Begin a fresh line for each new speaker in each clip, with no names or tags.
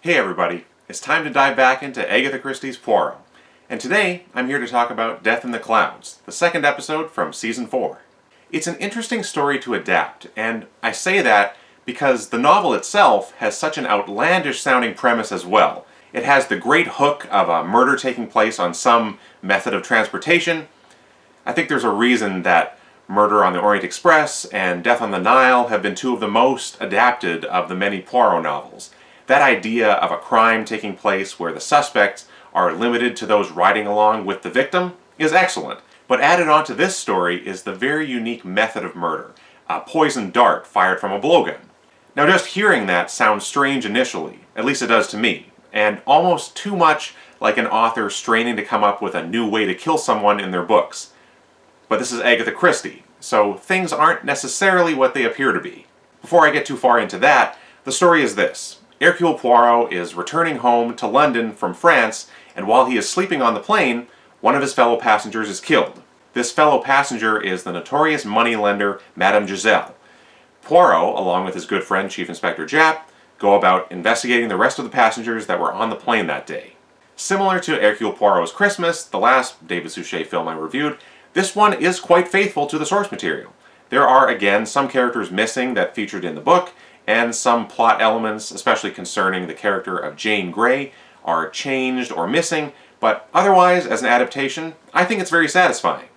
Hey everybody, it's time to dive back into Agatha Christie's Poirot. And today, I'm here to talk about Death in the Clouds, the second episode from Season 4. It's an interesting story to adapt, and I say that because the novel itself has such an outlandish sounding premise as well. It has the great hook of a murder taking place on some method of transportation. I think there's a reason that Murder on the Orient Express and Death on the Nile have been two of the most adapted of the many Poirot novels. That idea of a crime taking place where the suspects are limited to those riding along with the victim is excellent. But added onto this story is the very unique method of murder, a poison dart fired from a blowgun. Now just hearing that sounds strange initially, at least it does to me, and almost too much like an author straining to come up with a new way to kill someone in their books. But this is Agatha Christie, so things aren't necessarily what they appear to be. Before I get too far into that, the story is this. Hercule Poirot is returning home to London from France, and while he is sleeping on the plane, one of his fellow passengers is killed. This fellow passenger is the notorious moneylender Madame Giselle. Poirot, along with his good friend Chief Inspector Japp, go about investigating the rest of the passengers that were on the plane that day. Similar to Hercule Poirot's Christmas, the last David Suchet film I reviewed, this one is quite faithful to the source material. There are, again, some characters missing that featured in the book, and some plot elements, especially concerning the character of Jane Grey, are changed or missing, but otherwise, as an adaptation, I think it's very satisfying.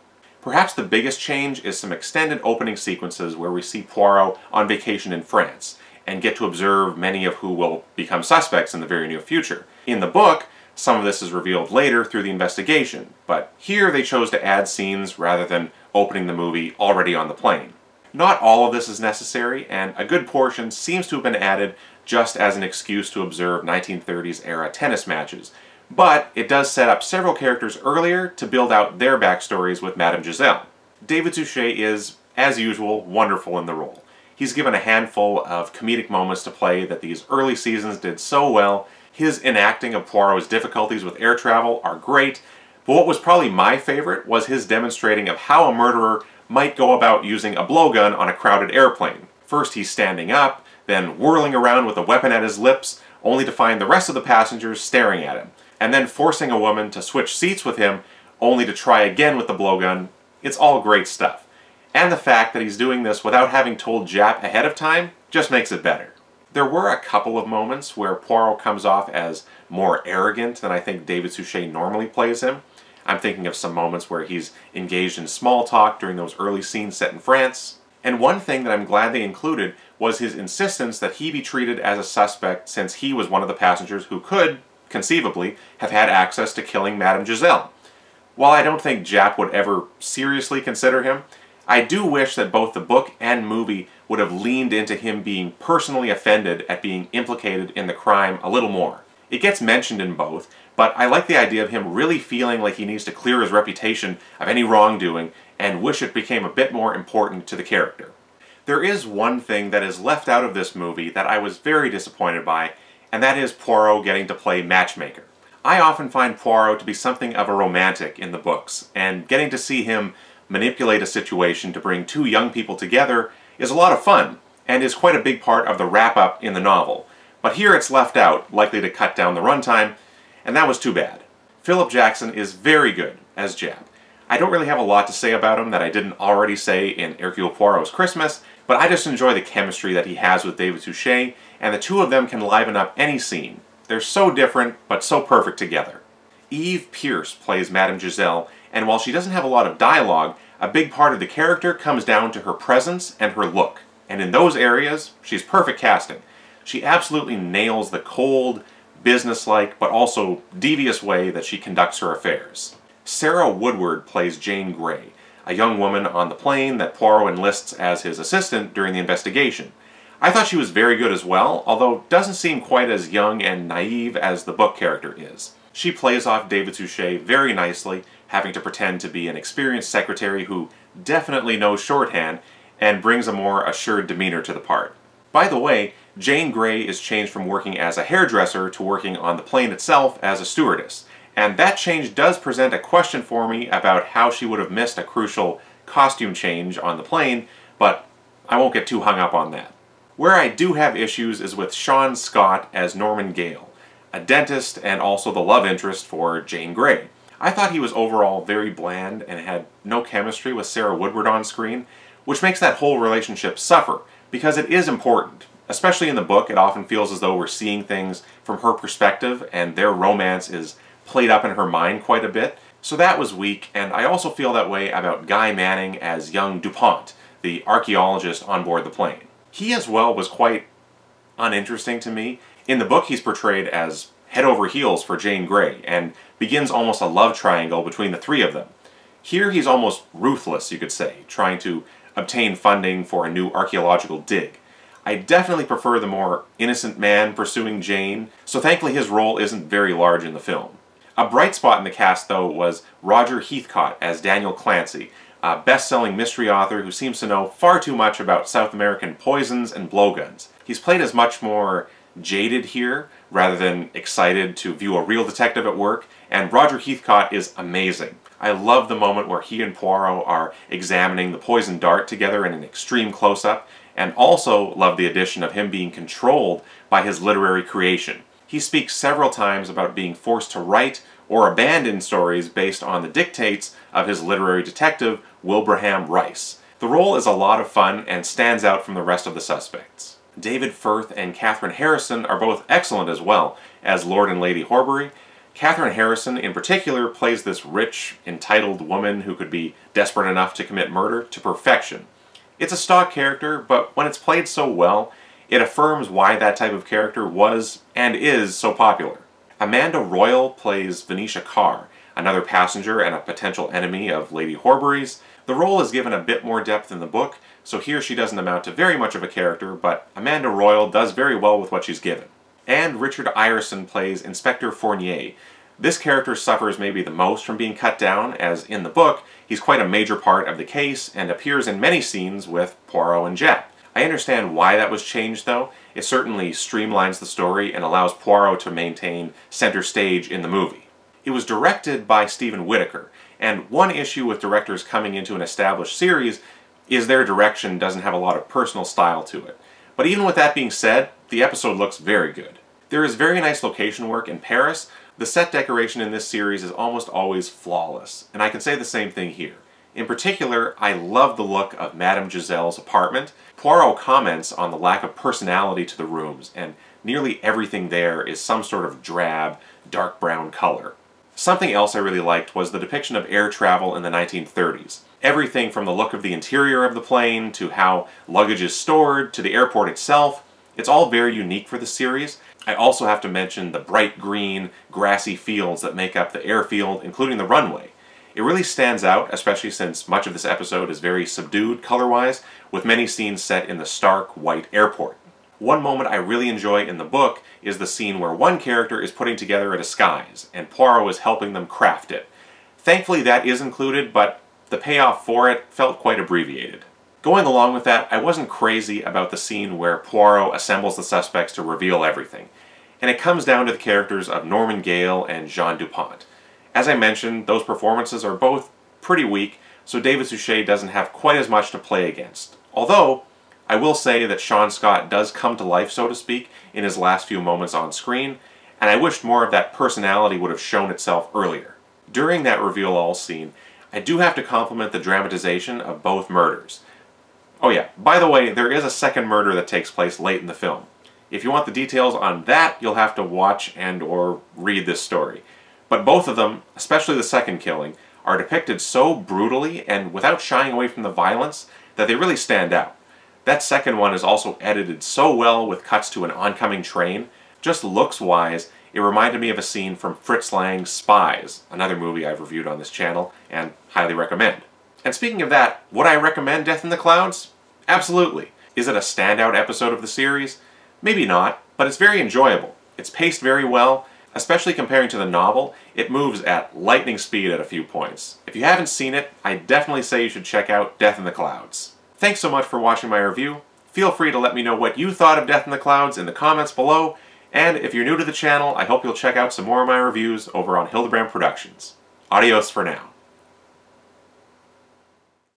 Perhaps the biggest change is some extended opening sequences where we see Poirot on vacation in France, and get to observe many of who will become suspects in the very near future. In the book, some of this is revealed later through the investigation, but here they chose to add scenes rather than opening the movie already on the plane. Not all of this is necessary, and a good portion seems to have been added just as an excuse to observe 1930s era tennis matches, but it does set up several characters earlier to build out their backstories with Madame Giselle. David Suchet is, as usual, wonderful in the role. He's given a handful of comedic moments to play that these early seasons did so well. His enacting of Poirot's difficulties with air travel are great, but what was probably my favorite was his demonstrating of how a murderer might go about using a blowgun on a crowded airplane. First he's standing up, then whirling around with a weapon at his lips, only to find the rest of the passengers staring at him, and then forcing a woman to switch seats with him, only to try again with the blowgun. It's all great stuff. And the fact that he's doing this without having told Japp ahead of time just makes it better. There were a couple of moments where Poirot comes off as more arrogant than I think David Suchet normally plays him. I'm thinking of some moments where he's engaged in small talk during those early scenes set in France. And one thing that I'm glad they included was his insistence that he be treated as a suspect since he was one of the passengers who could, conceivably, have had access to killing Madame Giselle. While I don't think Japp would ever seriously consider him, I do wish that both the book and movie would have leaned into him being personally offended at being implicated in the crime a little more. It gets mentioned in both, but I like the idea of him really feeling like he needs to clear his reputation of any wrongdoing and wish it became a bit more important to the character. There is one thing that is left out of this movie that I was very disappointed by, and that is Poirot getting to play matchmaker. I often find Poirot to be something of a romantic in the books, and getting to see him manipulate a situation to bring two young people together is a lot of fun, and is quite a big part of the wrap-up in the novel. But here it's left out, likely to cut down the runtime, and that was too bad. Philip Jackson is very good as Japp. I don't really have a lot to say about him that I didn't already say in Hercule Poirot's Christmas, but I just enjoy the chemistry that he has with David Suchet, and the two of them can liven up any scene. They're so different, but so perfect together. Eve Pierce plays Madame Giselle, and while she doesn't have a lot of dialogue, a big part of the character comes down to her presence and her look. And in those areas, she's perfect casting. She absolutely nails the cold, businesslike, but also devious way that she conducts her affairs. Sarah Woodward plays Jane Grey, a young woman on the plane that Poirot enlists as his assistant during the investigation. I thought she was very good as well, although doesn't seem quite as young and naive as the book character is. She plays off David Suchet very nicely, having to pretend to be an experienced secretary who definitely knows shorthand and brings a more assured demeanor to the part. By the way, Jane Grey is changed from working as a hairdresser to working on the plane itself as a stewardess, and that change does present a question for me about how she would have missed a crucial costume change on the plane, but I won't get too hung up on that. Where I do have issues is with Sean Scott as Norman Gale. a dentist and also the love interest for Jane Grey. I thought he was overall very bland and had no chemistry with Sarah Woodward on screen, which makes that whole relationship suffer, because it is important. Especially in the book, it often feels as though we're seeing things from her perspective, and their romance is played up in her mind quite a bit. So that was weak, and I also feel that way about Guy Manning as young DuPont, the archaeologist on board the plane. He as well was quite uninteresting to me. In the book, he's portrayed as head over heels for Jane Grey, and begins almost a love triangle between the three of them. Here he's almost ruthless, you could say, trying to obtain funding for a new archaeological dig. I definitely prefer the more innocent man pursuing Jane, so thankfully his role isn't very large in the film. A bright spot in the cast, though, was Roger Heathcote as Daniel Clancy, a best-selling mystery author who seems to know far too much about South American poisons and blowguns. He's played as much more jaded here, rather than excited to view a real detective at work, and Roger Heathcote is amazing. I love the moment where he and Poirot are examining the poison dart together in an extreme close-up, and also love the addition of him being controlled by his literary creation. He speaks several times about being forced to write or abandon stories based on the dictates of his literary detective, Wilbraham Rice. The role is a lot of fun and stands out from the rest of the suspects. David Firth and Catherine Harrison are both excellent as well as Lord and Lady Horbury. Catherine Harrison in particular plays this rich, entitled woman who could be desperate enough to commit murder to perfection. It's a stock character, but when it's played so well, it affirms why that type of character was and is so popular. Amanda Royal plays Venetia Carr, another passenger and a potential enemy of Lady Horbury's. The role is given a bit more depth in the book, so here she doesn't amount to very much of a character, but Amanda Royal does very well with what she's given. And Richard Ireson plays Inspector Fournier. This character suffers maybe the most from being cut down, as in the book, he's quite a major part of the case and appears in many scenes with Poirot and Japp. I understand why that was changed though. It certainly streamlines the story and allows Poirot to maintain center stage in the movie. It was directed by Stephen Whitaker, and one issue with directors coming into an established series is their direction doesn't have a lot of personal style to it. But even with that being said, the episode looks very good. There is very nice location work in Paris. The set decoration in this series is almost always flawless, and I can say the same thing here. In particular, I love the look of Madame Giselle's apartment. Poirot comments on the lack of personality to the rooms, and nearly everything there is some sort of drab, dark brown color. Something else I really liked was the depiction of air travel in the 1930s. Everything from the look of the interior of the plane, to how luggage is stored, to the airport itself. It's all very unique for the series. I also have to mention the bright green, grassy fields that make up the airfield, including the runway. It really stands out, especially since much of this episode is very subdued color-wise, with many scenes set in the stark, white airport. One moment I really enjoy in the book is the scene where one character is putting together a disguise, and Poirot is helping them craft it. Thankfully that is included, but the payoff for it felt quite abbreviated. Going along with that, I wasn't crazy about the scene where Poirot assembles the suspects to reveal everything, and it comes down to the characters of Norman Gale and Jean DuPont. As I mentioned, those performances are both pretty weak, so David Suchet doesn't have quite as much to play against. Although, I will say that Sean Scott does come to life, so to speak, in his last few moments on screen, and I wished more of that personality would have shown itself earlier. During that reveal-all scene, I do have to compliment the dramatization of both murders. Oh yeah, by the way, there is a second murder that takes place late in the film. If you want the details on that, you'll have to watch and or read this story. But both of them, especially the second killing, are depicted so brutally and without shying away from the violence that they really stand out. That second one is also edited so well with cuts to an oncoming train. Just looks-wise, it reminded me of a scene from Fritz Lang's Spies, another movie I've reviewed on this channel and highly recommend. And speaking of that, would I recommend Death in the Clouds? Absolutely. Is it a standout episode of the series? Maybe not, but it's very enjoyable. It's paced very well. Especially comparing to the novel, it moves at lightning speed at a few points. If you haven't seen it, I definitely say you should check out Death in the Clouds. Thanks so much for watching my review. Feel free to let me know what you thought of Death in the Clouds in the comments below, and if you're new to the channel, I hope you'll check out some more of my reviews over on Hildebrand Productions. Adios for now.